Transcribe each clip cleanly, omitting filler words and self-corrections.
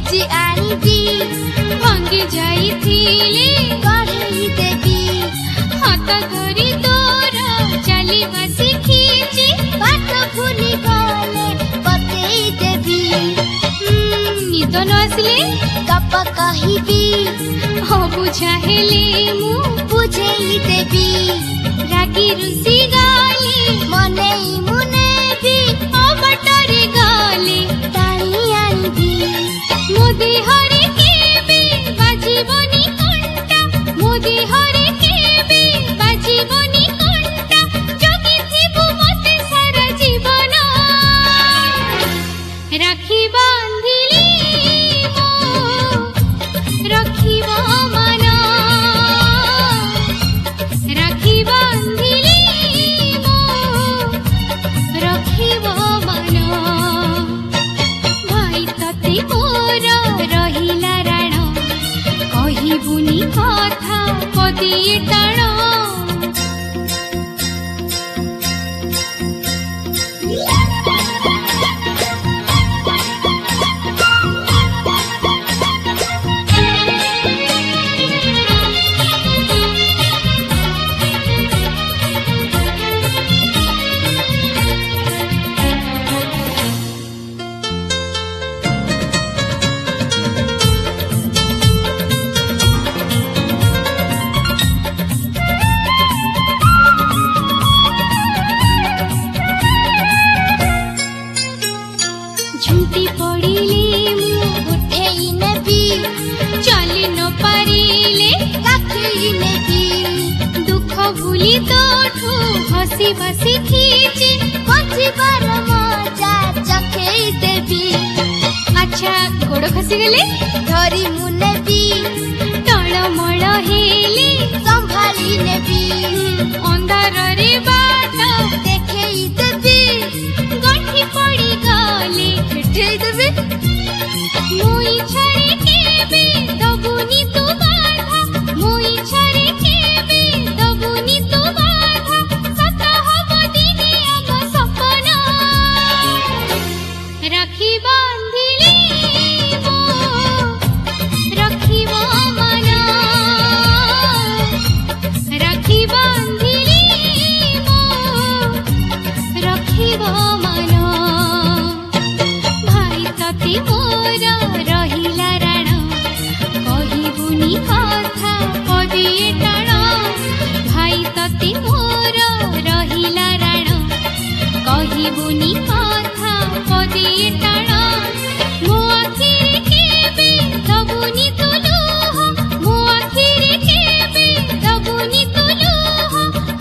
आज आईबी भांगी जाइथिले गढ़ई देवी हाथ धरी तोर चली बसी खींची बाट भूली गले बतेई देवी निद न आसले गप कहिबी बुझा हेले मु बुझेई देवी रागी रुसी गाली मनेई मुनेबी बटरी गाली टाणी आईबी मोदी हरे केबे बाजीबनी कंटा मोदी हरे केबे बाजीबनी कंटा जगी थिबु मते सारा जीवन राखी बांधिली मो रखिब मन राखी बांधिली मो रखिब मन भाई तते मोर रहिला राण कहिबुनी कथा पदिए टाण झुंटी पड़िले मु उठेई नेबी चली न पारिले राखी नेबी दुख भूली तोठू हसी बसी खींची बचिबार मजा चखेई देवी अच्छा गोड़ खसी गले धरी मु नेबी टळमळ हेले संभाली नेबी अंधार रे बाट देखेई देवी गंठी पड़ी गले उठेई देवी मुई छरे केबे दबुनी तू बाधा मुई छरे केबे दबुनी तू बाधा सत हब दिने आम सपन राखी बांधिली मो रखिब मन राखी बांधिली मो रखिब मन भाई तते मोर रहिला राण कहिबुनी कथा पदिए टाण भाई तते मोर रहिला राण कहिबुनी कथा पदिए टाण मो आखिरे केबे दबुनी तू लुह मो आखिरे केबे दबुनी तू लुह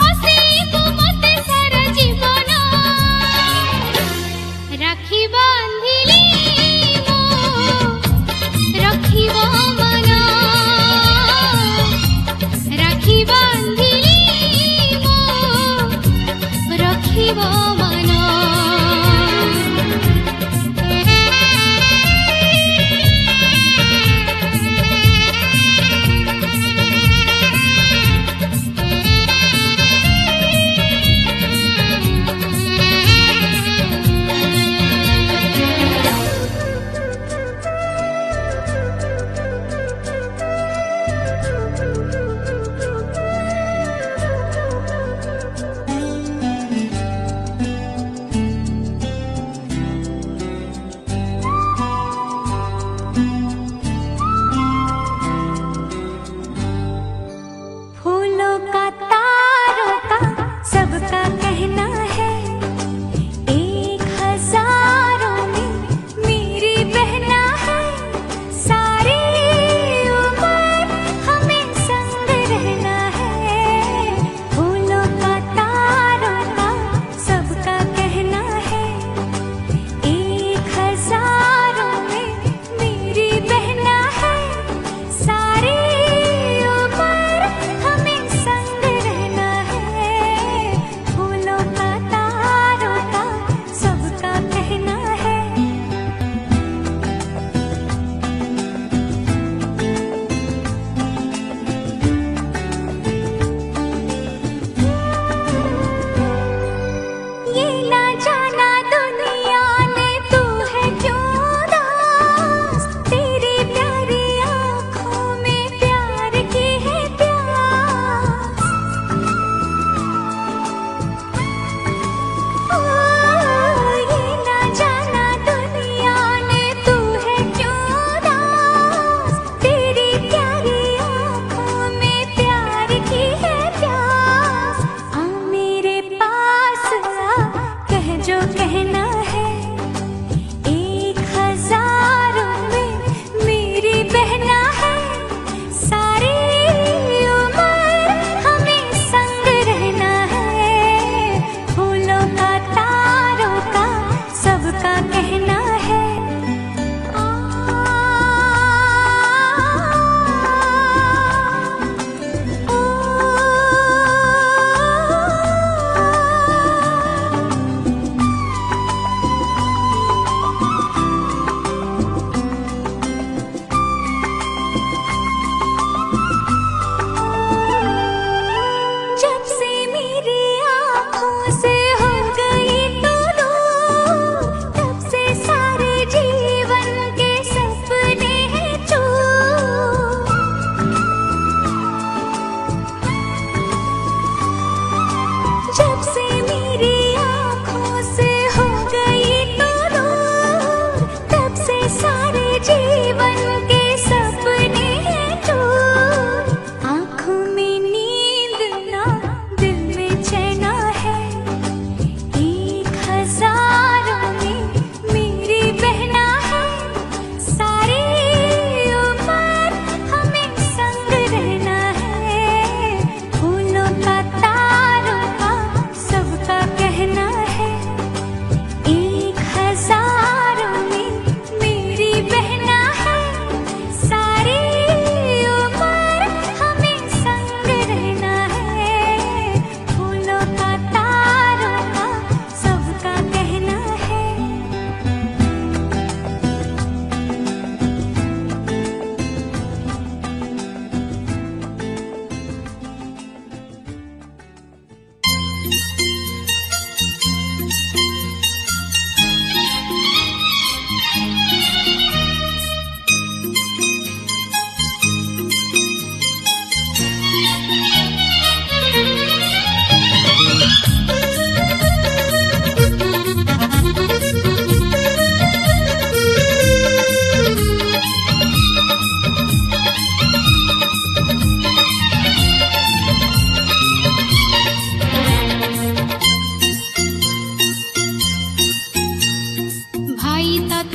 हसेइबु मते सारा जीवन राखी बांधिली मो रखिब मन राखी बांधिली मो रखिब मन फूलों का तारों का सबका कहना है 1000 में मेरी बहना है सारी उम्र हमें संग रहना है फूलों का तारों का सबका कहना है 1000 में मेरी बहना है सारी उम्र हमें संग रहना है फूलों का तारों का सबका कहना है ये ना जाना दुनिया ने तू है क्यों दास तेरे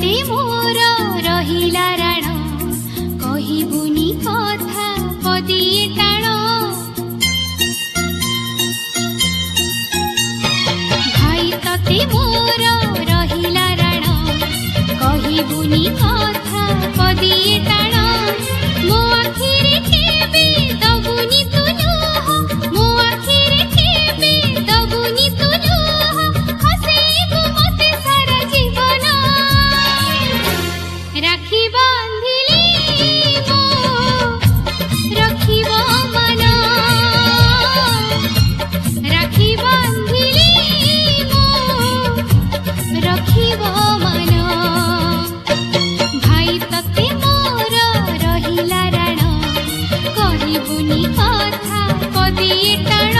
तते मोर रहिला राण कहिबुनी कथा पदिए टाण भाई तते मोर रहिला राण कहिबुनी कथा पदिए टाण मो आखिरे केबे दबुनी तु लुह मो आखिरे केबे दबुनी तु लुह हसेबु मते सारा जीवन राखी बांधिली मो रखिब मन राखी बांधिली मो रखिब मन भाई तते मोर रहिला राण कहिबुनी कथा पदिए टाण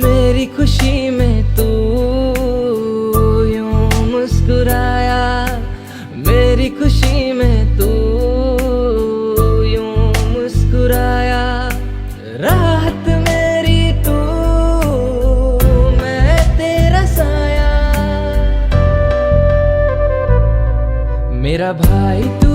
मेरी खुशी में तू यूं मुस्कुराया मेरी खुशी में तू यूं मुस्कुराया राहत मेरी तू मैं तेरा साया मेरा भाई तू